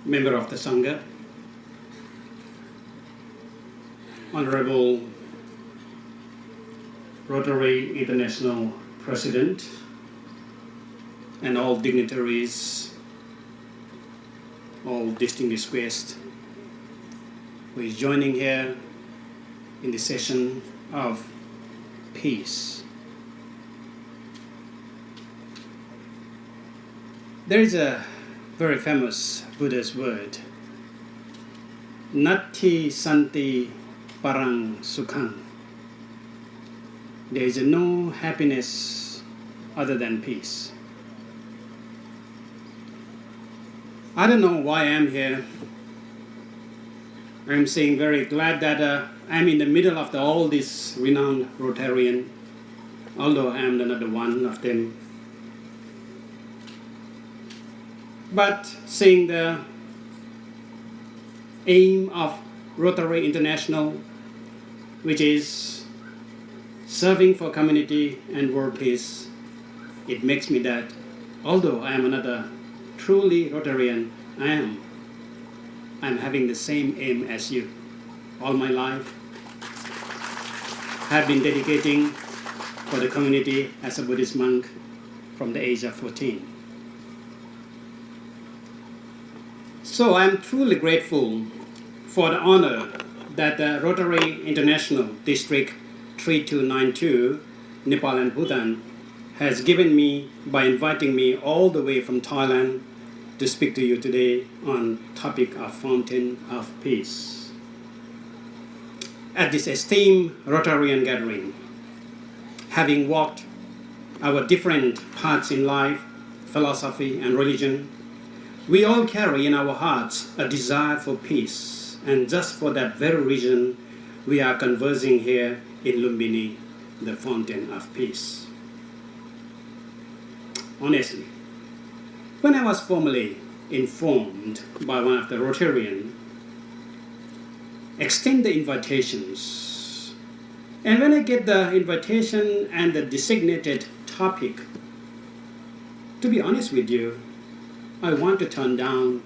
member of the Sangha, Honorable Rotary International President, and all dignitaries, all distinguished guests who is joining here in the session of peace. There is a very famous Buddhist word, Natti Santi Parang Sukhang. There is no happiness other than peace. I don't know why I'm here. I'm saying very glad that I'm in the middle of all these renowned Rotarian, although I am not one of them. But seeing the aim of Rotary International, which is serving for community and world peace, it makes me that although I am another truly Rotarian, I'm having the same aim as you. All my life, have been dedicating for the community as a Buddhist monk from the age of 14. So I'm truly grateful for the honor that the Rotary International District 3292, Nepal and Bhutan, has given me by inviting me all the way from Thailand to speak to you today on topic of Fountain of Peace. At this esteemed Rotarian gathering, having walked our different paths in life, philosophy and religion, we all carry in our hearts a desire for peace, and just for that very reason, we are conversing here in Lumbini, the Fountain of Peace. Honestly, when I was formally informed by one of the Rotarians, extend the invitations, and when I get the invitation and the designated topic, to be honest with you, I want to turn down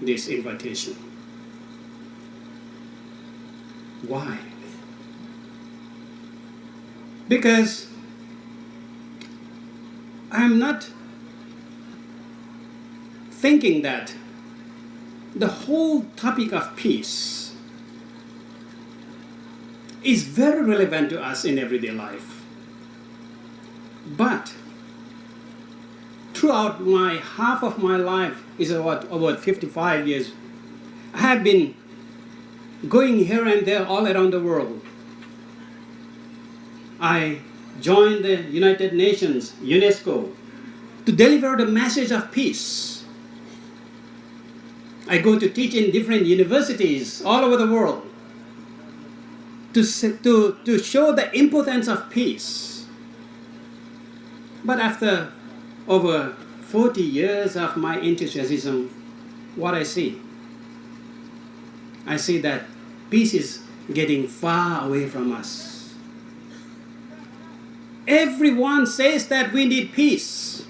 this invitation. Why? Because I'm not thinking that the whole topic of peace is very relevant to us in everyday life. But throughout half of my life is about 55 years, I have been going here and there all around the world. I joined the United Nations, UNESCO, to deliver the message of peace. I go to teach in different universities all over the world to show the importance of peace. But after over 40 years of my enthusiasm, what I see that peace is getting far away from us. Everyone says that we need peace.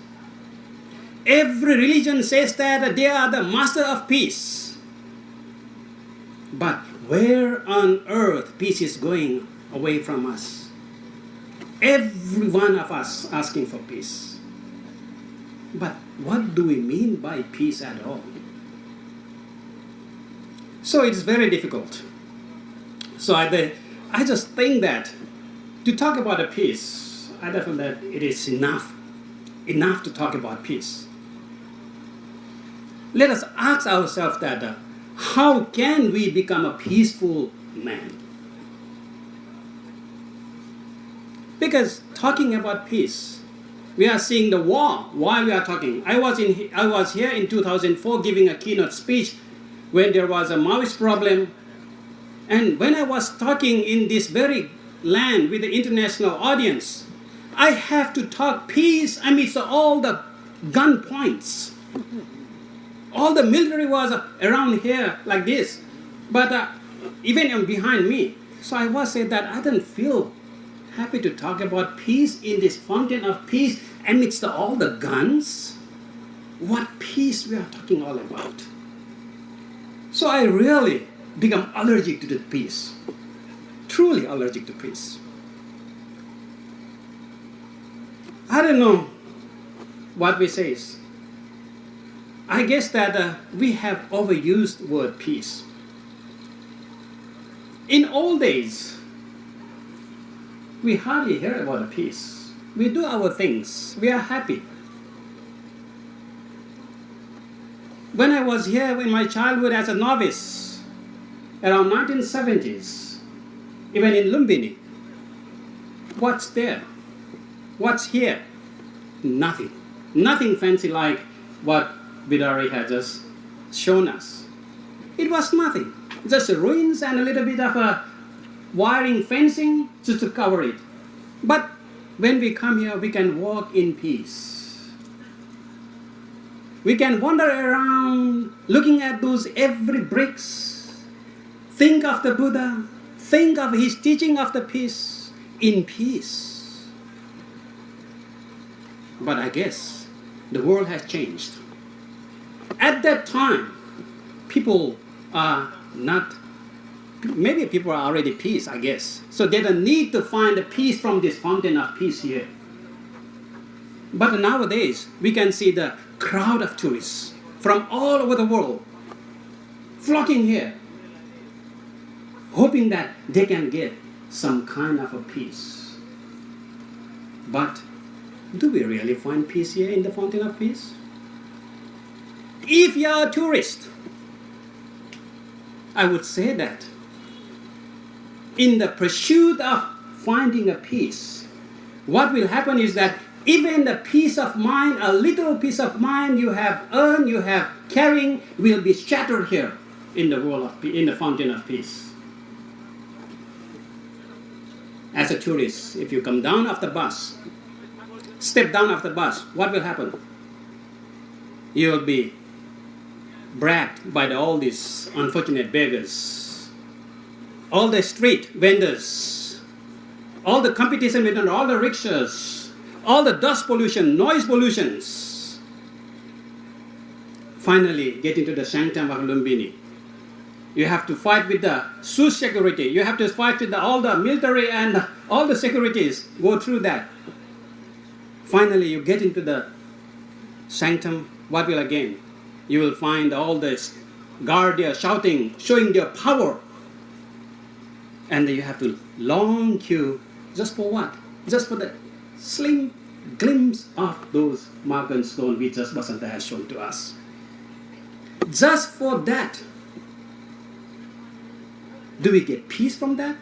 Every religion says that they are the master of peace. But where on earth peace is going away from us? Every one of us asking for peace. But what do we mean by peace at all? So it's very difficult. So I just think that to talk about a peace, I feel that it is enough to talk about peace. Let us ask ourselves that how can we become a peaceful man? Because talking about peace, we are seeing the war while we are talking. I was here in 2004 giving a keynote speech when there was a Maoist problem. And when I was talking in this very land with the international audience, I have to talk peace amidst all the gun points. All the military was around here like this, but even behind me. So I was saying that I don't feel happy to talk about peace in this fountain of peace amidst all the guns. What peace we are talking all about? So I really become allergic to the peace. Truly allergic to peace. I don't know what we say. I guess that we have overused word peace. In old days, we hardly hear about peace. We do our things. We are happy. When I was here in my childhood as a novice, around 1970s, even in Lumbini, what's there? What's here? Nothing. Nothing fancy like what Bidari had just shown us. It was nothing. Just ruins and a little bit of a wiring fencing just to cover it. But when we come here, we can walk in peace. We can wander around looking at those every bricks. Think of the Buddha. Think of his teaching of the peace in peace. But I guess the world has changed. At that time, people are not, maybe people are already peace, I guess. So they don't need to find the peace from this fountain of peace here. But nowadays, we can see the crowd of tourists from all over the world flocking here, hoping that they can get some kind of a peace. But do we really find peace here in the fountain of peace? If you are a tourist, I would say that in the pursuit of finding a peace, what will happen is that even the peace of mind, a little peace of mind you have earned, you have carrying, will be shattered here in the world of in the fountain of peace. As a tourist, if you come down off the bus, step down off the bus, what will happen? You will be bragged by all these unfortunate beggars, all the street vendors, all the competition with all the rickshaws, all the dust pollution, noise pollutions. Finally, get into the sanctum of Lumbini. You have to fight with the SUS security. You have to fight with all the military and all the securities. Go through that. Finally, you get into the sanctum. What will again? You will find all this guard there shouting, showing their power. And then you have to long queue. Just for what? Just for the slim glimpse of those marble stone which just Basanta has shown to us. Just for that. Do we get peace from that?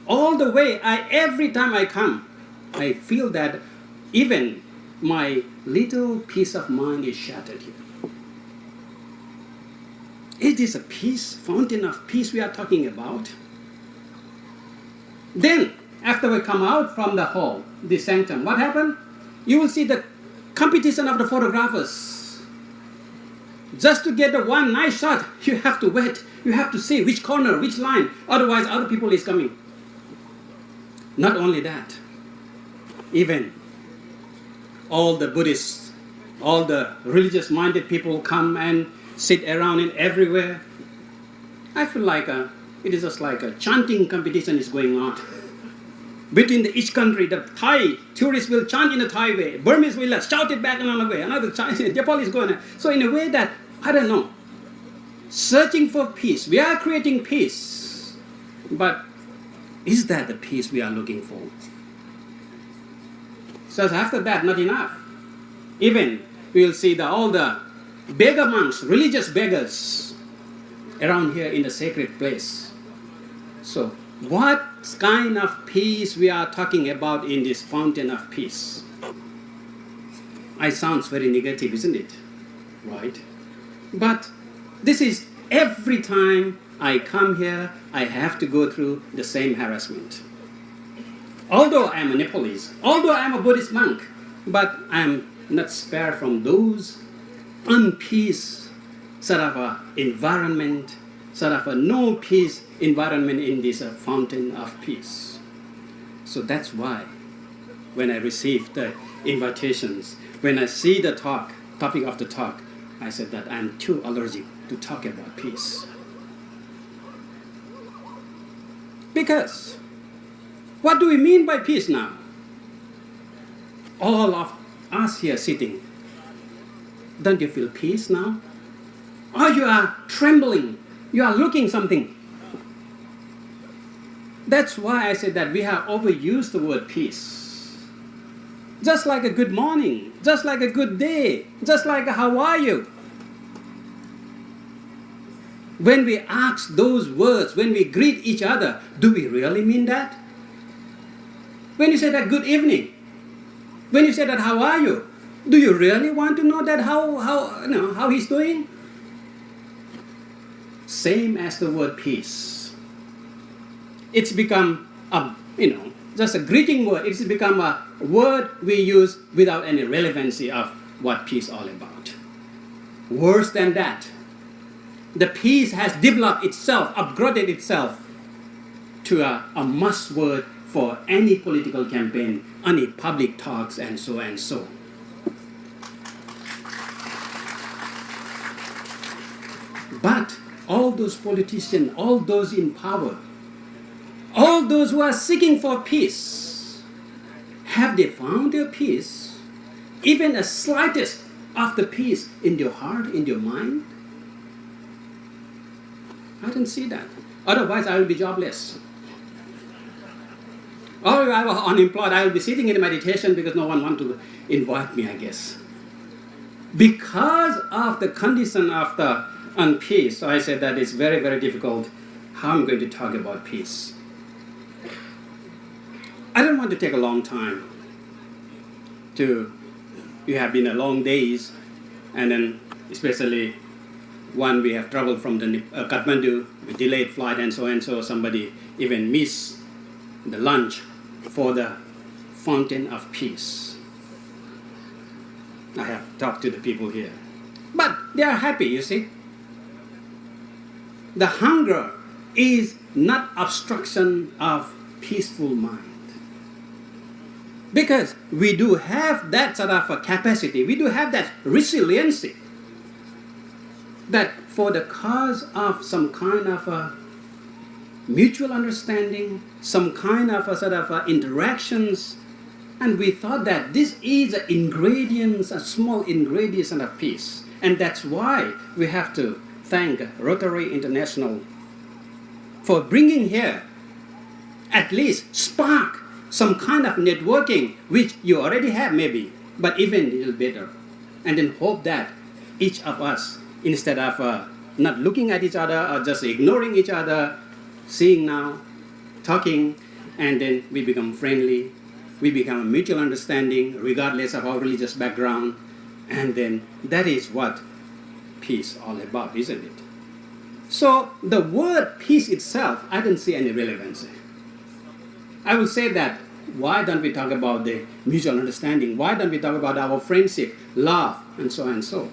All the way, every time I come, I feel that even my little piece of mind is shattered here. Is this a peace, fountain of peace we are talking about? Then, after we come out from the hall, the sanctum, what happened? You will see the competition of the photographers. Just to get the one nice shot, you have to wait. You have to see which corner, which line. Otherwise, other people is coming. Not only that, even all the Buddhists, all the religious-minded people come and sit around it everywhere. I feel like it is just like a chanting competition is going on. Between each country, the Thai tourists will chant in the Thai way. Burmese will shout it back another way. Another Chinese, Japanese is going. So in a way that, I don't know, searching for peace. We are creating peace. But is that the peace we are looking for? So after that, not enough. Even we will see all the beggar monks, religious beggars around here in the sacred place. So what kind of peace we are talking about in this fountain of peace? It sounds very negative, isn't it? Right? But this is every time I come here, I have to go through the same harassment. Although I am a Nepalese, although I am a Buddhist monk, but I am not spared from those unpeace sort of a environment, sort of a no peace environment in this fountain of peace. So that's why when I receive the invitations, when I see the topic of the talk, I said that I'm too allergic to talk about peace. Because what do we mean by peace now? All of us here sitting, don't you feel peace now? Or you are trembling, you are looking something. That's why I said that we have overused the word peace. Just like a good morning, just like a good day, just like a how are you? When we ask those words, when we greet each other, do we really mean that? When you say that good evening, when you say that how are you, do you really want to know that how he's doing? Same as the word peace. It's become just a greeting word. It's become a word we use without any relevancy of what peace is all about. Worse than that, the peace has developed itself, upgraded itself to a must word for any political campaign, any public talks, and so and so. But all those politicians, all those in power, all those who are seeking for peace, have they found their peace? Even the slightest of the peace in your heart, in your mind? I don't see that. Otherwise, I will be jobless. Or if I was unemployed, I will be sitting in meditation because no one wants to invite me, I guess. Because of the condition of the unpeace, so I said that it's very, very difficult how I'm going to talk about peace. I don't want to take a long time you have been a long days, and then especially when we have traveled from the Kathmandu, with delayed flight and so, somebody even missed the lunch for the fountain of peace. I have talked to the people here. But they are happy, you see. The hunger is not obstruction of peaceful mind. Because we do have that sort of a capacity, we do have that resiliency, that for the cause of some kind of a mutual understanding, some kind of a sort of interactions, and we thought that this is a ingredients, a small ingredients of peace. And that's why we have to thank Rotary International for bringing here at least spark some kind of networking, which you already have maybe, but even a little better. And then hope that each of us, instead of not looking at each other or just ignoring each other, seeing now, talking, and then we become friendly, we become a mutual understanding regardless of our religious background, and then that is what peace is all about, isn't it? So the word peace itself, I don't see any relevance. I will say that, why don't we talk about the mutual understanding? Why don't we talk about our friendship, love, and so and so?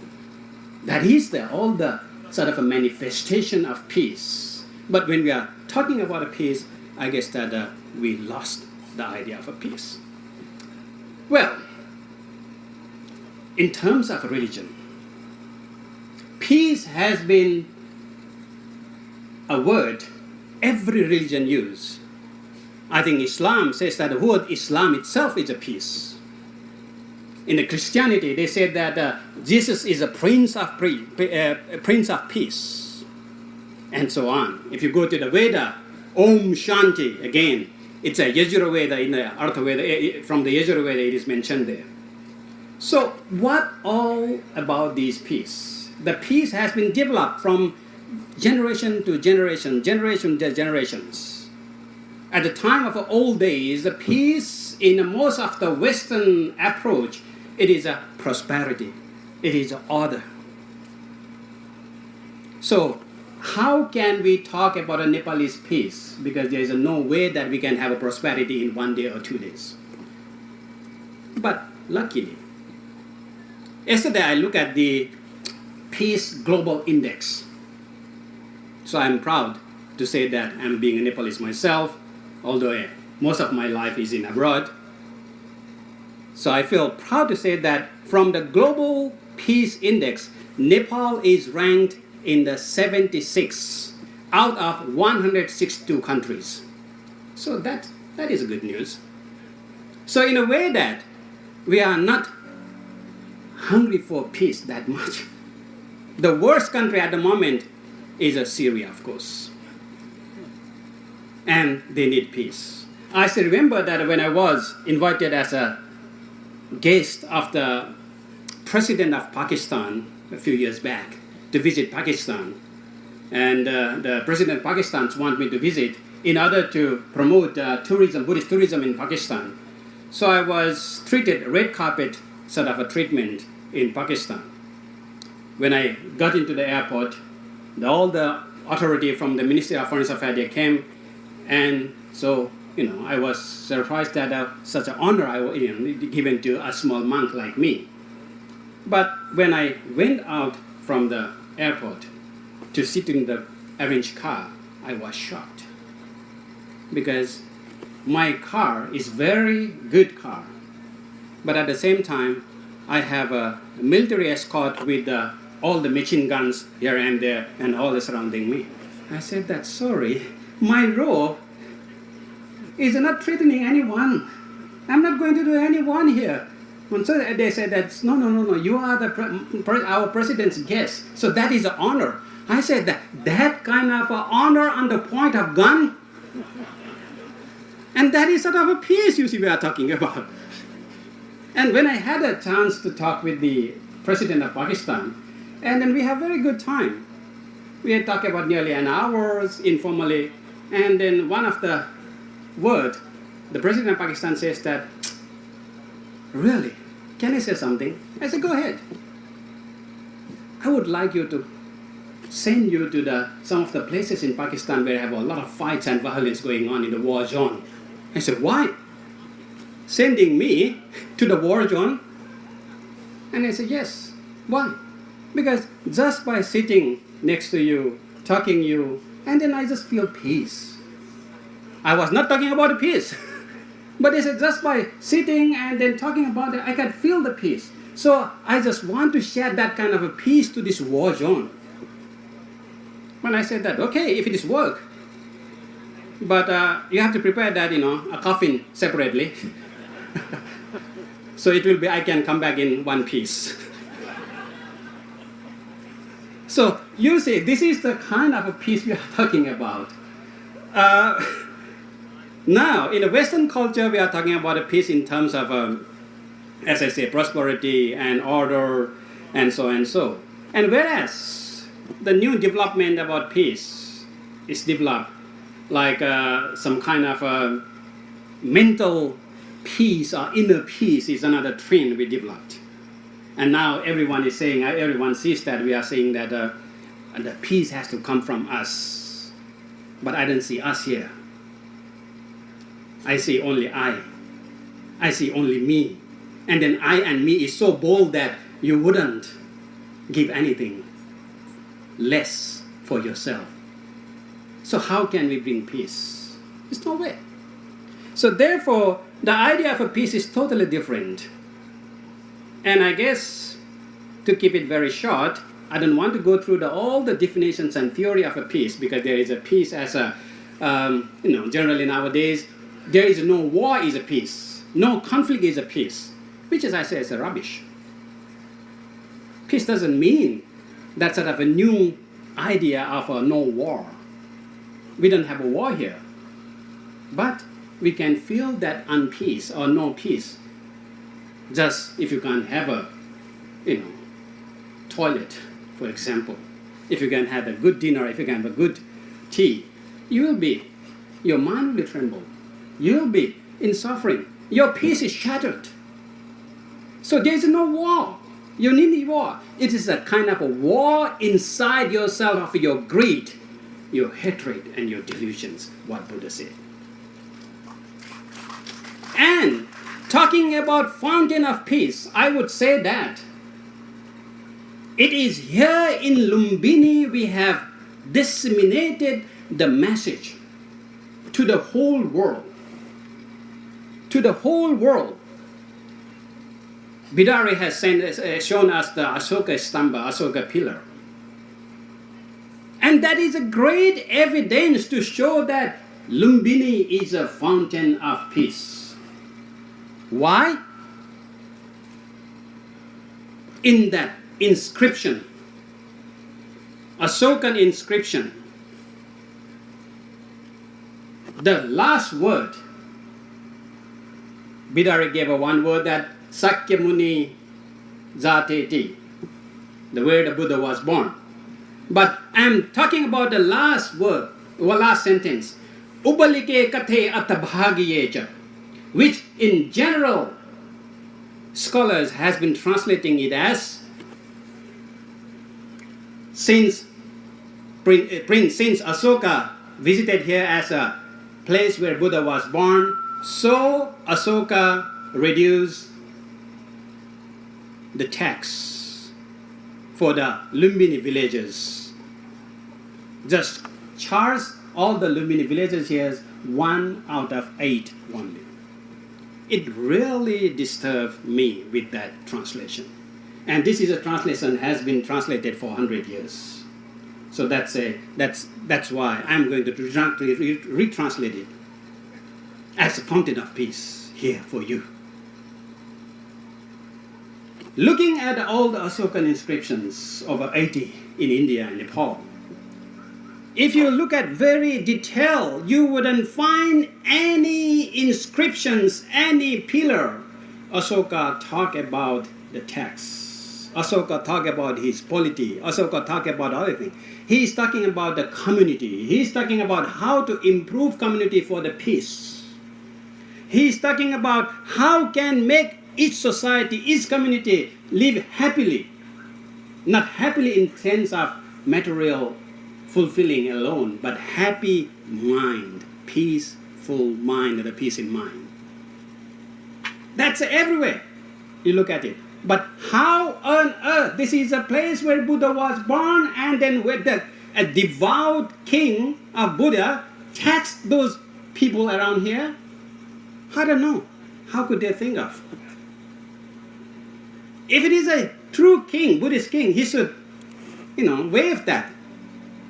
That is all the sort of a manifestation of peace. But when we are talking about a peace, I guess that we lost the idea of a peace. Well, in terms of religion, peace has been a word every religion uses. I think Islam says that the word Islam itself is a peace. In the Christianity, they said that Jesus is a prince of peace, and so on. If you go to the Veda, Om Shanti, again, it's a Yajurveda, in the Artha Veda, from the Yajurveda it is mentioned there. So what all about this peace? The peace has been developed from generation to generation, generation to generations. At the time of the old days, the peace in most of the Western approach, it is a prosperity, it is order. So how can we talk about a Nepalese peace? Because there is no way that we can have a prosperity in 1 day or 2 days. But luckily, yesterday I looked at the Peace Global Index. So I'm proud to say that I'm being a Nepalese myself, although most of my life is in abroad. So I feel proud to say that from the Global Peace Index, Nepal is ranked in the 76th out of 162 countries. So that is good news. So in a way that we are not hungry for peace that much. The worst country at the moment is Syria, of course. And they need peace. I still remember that when I was invited as a guest of the President of Pakistan a few years back to visit Pakistan. And the President of Pakistan wanted me to visit in order to promote tourism, Buddhist tourism in Pakistan. So I was treated red carpet sort of a treatment in Pakistan. When I got into the airport, all the authority from the Ministry of Foreign Affairs they came, and so I was surprised that such an honor I was given to a small monk like me. But when I went out from the airport to sit in the arranged car, I was shocked because my car is very good car, but at the same time I have a military escort with all the machine guns here and there and all the surrounding me. I said that sorry, my robe is not threatening anyone. I'm not going to do anyone here. And so they said that no, you are our president's guest, so that is an honor. I said that kind of honor on the point of gun, and that is sort of a peace you see we are talking about. And when I had a chance to talk with the President of Pakistan, and then we have very good time. We had talked about nearly an hour informally, and then one of the word, the President of Pakistan says that, really, can I say something? I said, go ahead. I would like you to send you to some of the places in Pakistan where have a lot of fights and violence going on in the war zone. I said, why? Sending me to the war zone? And I said, yes. Why? Because just by sitting next to you, talking to you, and then I just feel peace. I was not talking about the peace. But they said just by sitting and then talking about it, I can feel the peace. So I just want to share that kind of a peace to this war zone. When I said that, okay, if it is work, but you have to prepare that, a coffin separately. So it will be, I can come back in one piece. So you see, this is the kind of a peace we are talking about. Now, in the Western culture, we are talking about a peace in terms of, as I say, prosperity and order, and so and so. And whereas the new development about peace is developed like some kind of mental peace or inner peace is another trend we developed. And now everyone is saying, everyone sees that we are saying that the peace has to come from us. But I don't see us here. I see only I. I see only me. And then I and me is so bold that you wouldn't give anything less for yourself. So how can we bring peace? There's no way. So therefore, the idea of a peace is totally different. And I guess, to keep it very short, I don't want to go through all the definitions and theory of a peace, because there is a peace as a, generally nowadays, there is no war is a peace. No conflict is a peace, which, as I say, is a rubbish. Peace doesn't mean that sort of a new idea of a no war. We don't have a war here. But we can feel that unpeace or no peace just if you can have a, toilet, for example. If you can have a good dinner, if you can have a good tea, your mind will tremble. You'll be in suffering. Your peace is shattered. So there is no war. You need a war. It is a kind of a war inside yourself of your greed, your hatred, and your delusions, what Buddha said. And talking about fountain of peace, I would say that it is here in Lumbini we have disseminated the message to the whole world. To the whole world. Bidari has shown us the Asoka Stamba, Asoka pillar. And that is a great evidence to show that Lumbini is a fountain of peace. Why? In that inscription, Asokan inscription, the last word, Bidari gave a one word, that Sakyamuni Zateti, the where the Buddha was born. But I'm talking about the last word, or last sentence, Ubalike Kate Atabhagiyeja, which in general scholars has been translating it as, since Asoka visited here as a place where Buddha was born, so Asoka reduced the tax for the Lumbini villages. Just charge all the Lumbini villages here 1 out of 8 only. It really disturbed me with that translation. And this is a translation has been translated for 100 years. So that's why I'm going to retranslate it as a fountain of peace here for you. Looking at all the Asokan inscriptions, over 80 in India and Nepal, if you look at very detailed, you wouldn't find any inscriptions, any pillar. Asoka talk about the text. Asoka talk about his polity. Asoka talk about other things. He's talking about the community. He's talking about how to improve community for the peace. He's talking about how can make each society, each community live happily. Not happily in sense of material fulfilling alone, but happy mind, peaceful mind, and a peace in mind. That's everywhere you look at it. But how on earth, this is a place where Buddha was born, and then where a devout king of Buddha taxed those people around here? I don't know. How could they think of? If it is a true king, Buddhist king, he should, waive that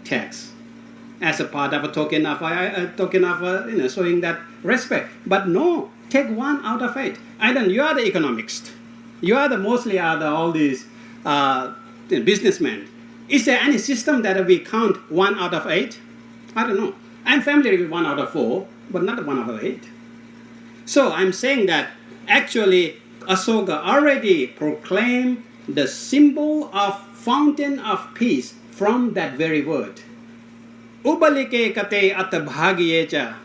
tax as a part of a token of showing that respect. But no, take 1 out of 8. You are the economist. You are all these businessmen. Is there any system that we count 1 out of 8? I don't know. I'm familiar with 1 out of 4, but not 1 out of 8. So I'm saying that actually Asoka already proclaimed the symbol of fountain of peace from that very word. Ubalike kate atabhagiyeja.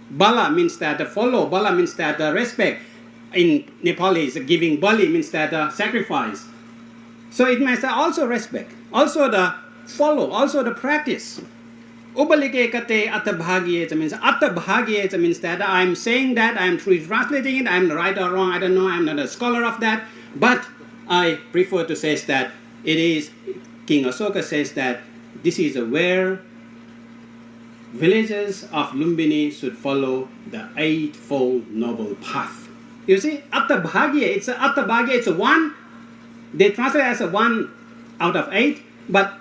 Bala means that follow. Bala means that respect. In Nepalese, giving bali means that sacrifice. So it means also respect, also the follow, also the practice. Ubalike kate atabhagiyeja means that I'm saying that, I'm translating it, I'm right or wrong, I don't know, I'm not a scholar of that, but I prefer to say that it is, King Asoka says that this is where villages of Lumbini should follow the Eightfold Noble Path. You see, Attabhagya, it's a 1, they translate as a 1 out of 8, but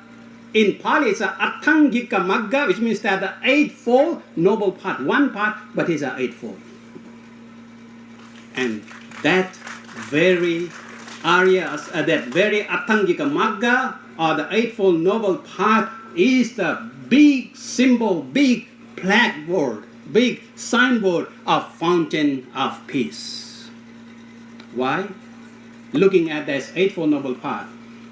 in Pali it's a Attangika Magga, which means that the Eightfold Noble Path, 1 path, but it's an eightfold. And that very areas, that very Attangika Magga, or the Eightfold Noble Path, is the big symbol, big blackboard, big signboard of Fountain of Peace. Why? Looking at this Eightfold Noble Path,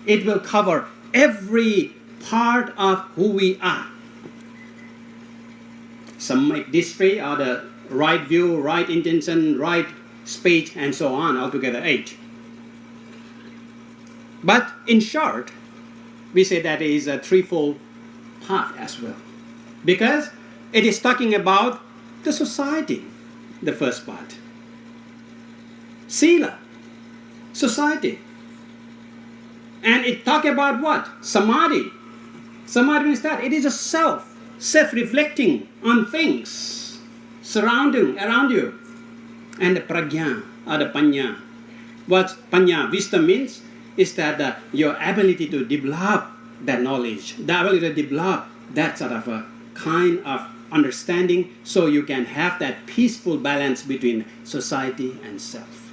it will cover every part of who we are. Some make this three are the right view, right intention, right speech, and so on, altogether 8. But in short, we say that it is a threefold path as well, because it is talking about the society, the first part. Sila, society. And it talk about what? Samadhi. Samadhi means that it is a self-reflecting on things surrounding around you. And the prajna or the panya, What panya, wisdom, means is that your ability to develop that knowledge, the ability to develop that sort of a kind of understanding so you can have that peaceful balance between society and self.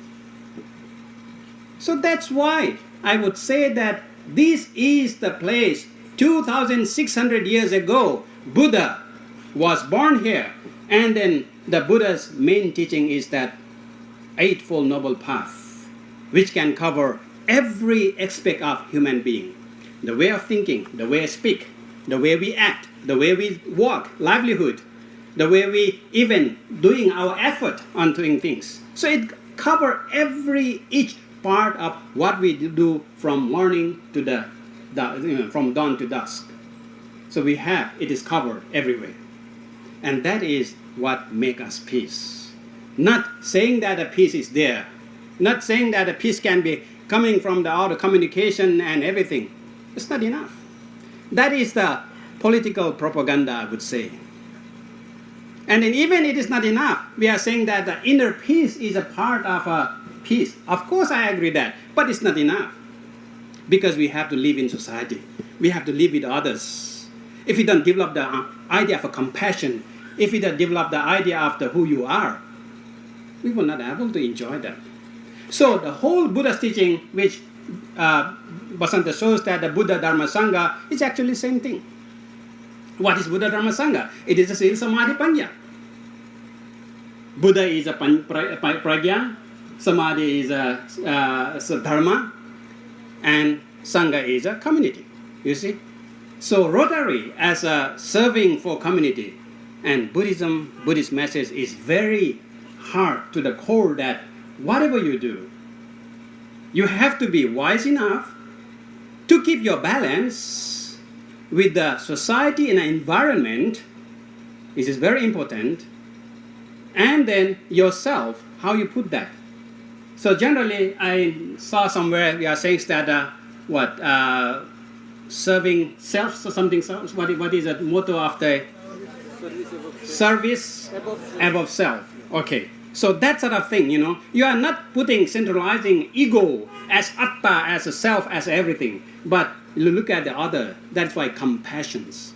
So that's why I would say that this is the place 2,600 years ago Buddha was born here, and then the Buddha's main teaching is that Eightfold Noble Path, which can cover every aspect of human being. The way of thinking, the way I speak, the way we act, the way we walk, livelihood, the way we even doing our effort on doing things. So it covers each part of what we do from morning to from dawn to dusk. So it is covered everywhere. And that is what makes us peace. Not saying that a peace is there. Not saying that a peace can be coming from the outer communication and everything. It's not enough. That is the political propaganda, I would say. And then even it is not enough, we are saying that the inner peace is a part of a peace. Of course I agree that, but it's not enough. Because we have to live in society. We have to live with others. If we don't develop the idea of a compassion, if we don't develop the idea of who you are, we will not be able to enjoy that. So the whole Buddha's teaching, which Basanta shows that the Buddha Dharma Sangha is actually the same thing. What is Buddha Dharma Sangha? It is a Sila Samadhi Panya. Buddha is a pragya, Samadhi is a dharma, and Sangha is a community. You see? So Rotary as a serving for community, and Buddhist message is very hard to the core that whatever you do, you have to be wise enough to keep your balance with the society and the environment. This is very important. And then yourself, how you put that. So generally, I saw somewhere we are saying that serving self or something. What is the motto of the service above self? Okay, so that sort of thing, you are not centralizing ego as atta, as a self, as everything, but you look at the other. That's why compassions.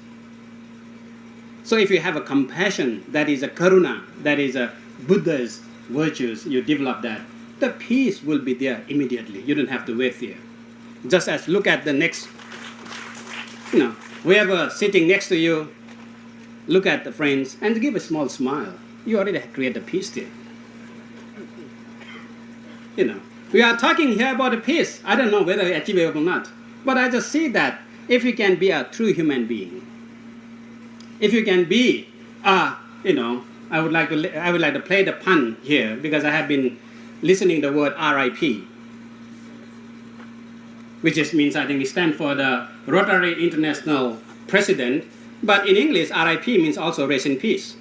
So if you have a compassion, that is a karuna, that is a Buddha's virtues, you develop that, the peace will be there immediately. You don't have to wait there. Just as look at the next, whoever sitting next to you, look at the friends and give a small smile. You already create a peace there. We are talking here about a peace. I don't know whether it's achievable or not, but I just see that if you can be a true human being, if you can be, I would like to play the pun here because I have been listening the word RIP, which means I think it stands for the Rotary International President, but in English RIP means also rest in peace.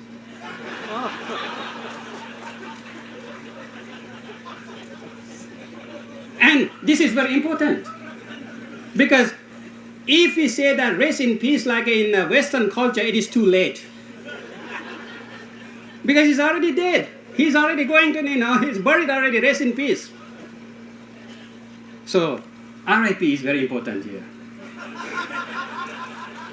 And this is very important because if we say that rest in peace like in Western culture, it is too late. Because he's already dead. He's already going to, he's buried already, rest in peace. So, RIP is very important here.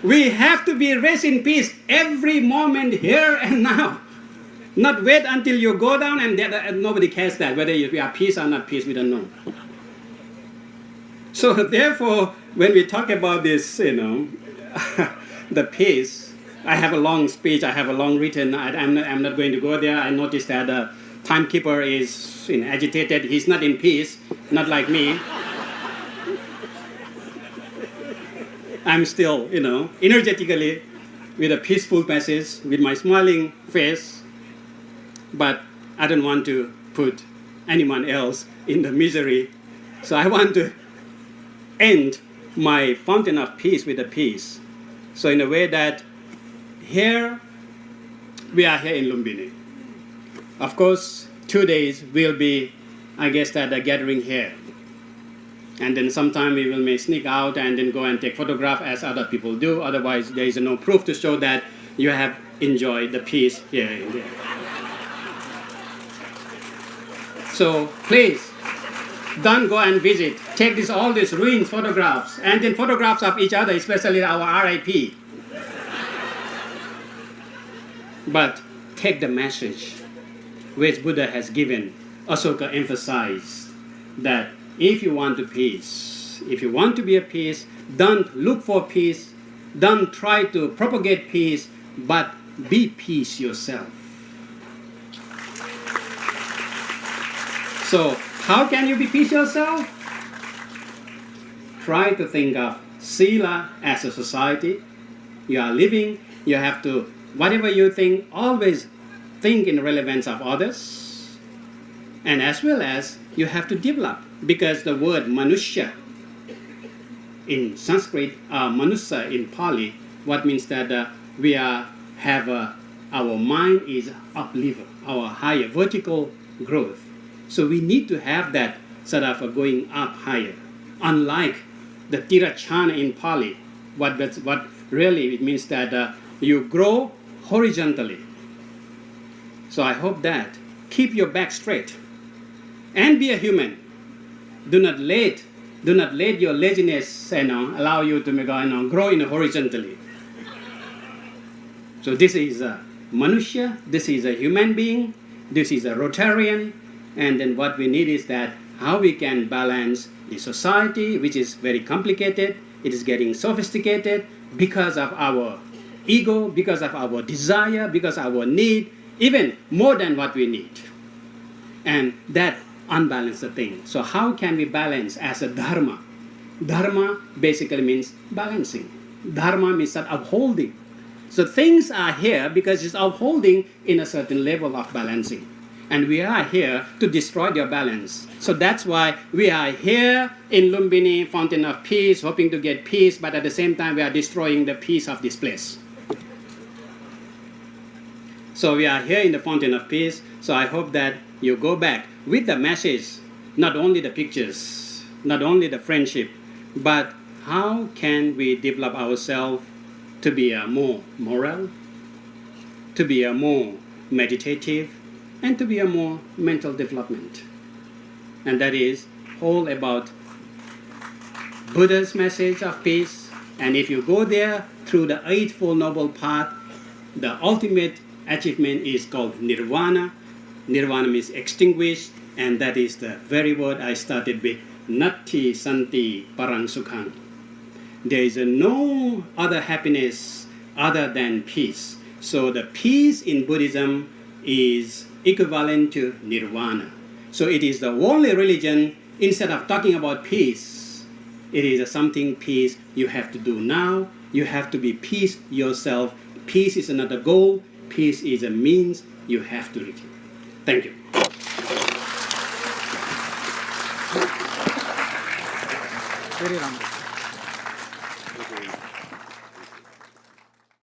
We have to be rest in peace every moment, here and now. Not wait until you go down and nobody cares that, whether you are peace or not peace, we don't know. So therefore, when we talk about this, the peace, I have a long speech, I have a long written, I'm not going to go there. I noticed that the timekeeper is agitated. He's not in peace, not like me. I'm still, energetically with a peaceful message, with my smiling face. But I don't want to put anyone else in the misery. So I want to end my fountain of peace with a peace. So in a way that here, we are here in Lumbini. Of course, 2 days will be, I guess, that a gathering here. And then sometime we may sneak out and then go and take photograph as other people do. Otherwise, there is no proof to show that you have enjoyed the peace here in there. So please, Don't go and visit. Take all these ruined photographs and then photographs of each other, especially our RIP. But take the message which Buddha has given. Asoka emphasized that if you want to peace, if you want to be at peace, don't look for peace, don't try to propagate peace, but be peace yourself. So, how can you be peace yourself? Try to think of Sila as a society. You are living, you have to, whatever you think, always think in relevance of others. And as well as you have to develop, because the word Manushya in Sanskrit, Manusa in Pali, what means that we are our mind is up level, our higher vertical growth. So we need to have that sort of going up higher. Unlike the Tirachana in Pali, what really it means that you grow horizontally. So I hope that keep your back straight and be a human. Do not let your laziness allow you to grow horizontally. So this is a Manushya, this is a human being, this is a Rotarian, and then what we need is that how we can balance the society, which is very complicated, it is getting sophisticated because of our ego, because of our desire, because of our need, even more than what we need. And that unbalance the thing. So how can we balance as a dharma? Dharma basically means balancing. Dharma means that upholding. So things are here because it's upholding in a certain level of balancing. And we are here to destroy their balance. So that's why we are here in Lumbini, Fountain of Peace, hoping to get peace, but at the same time we are destroying the peace of this place. So we are here in the Fountain of Peace. So I hope that you go back with the message, not only the pictures, not only the friendship, but how can we develop ourselves to be a more moral, to be a more meditative, and to be a more mental development. And that is all about Buddha's message of peace. And if you go there through the Eightfold Noble Path, the ultimate achievement is called Nirvana. Nirvana means extinguished, and that is the very word I started with, Natti Santi Parang Sukhang. There is no other happiness other than peace. So the peace in Buddhism is equivalent to nirvana. So it is the only religion, instead of talking about peace, it is something peace you have to do now. You have to be peace yourself. Peace is not a goal. Peace is a means you have to reach it. Thank you. Very wrong.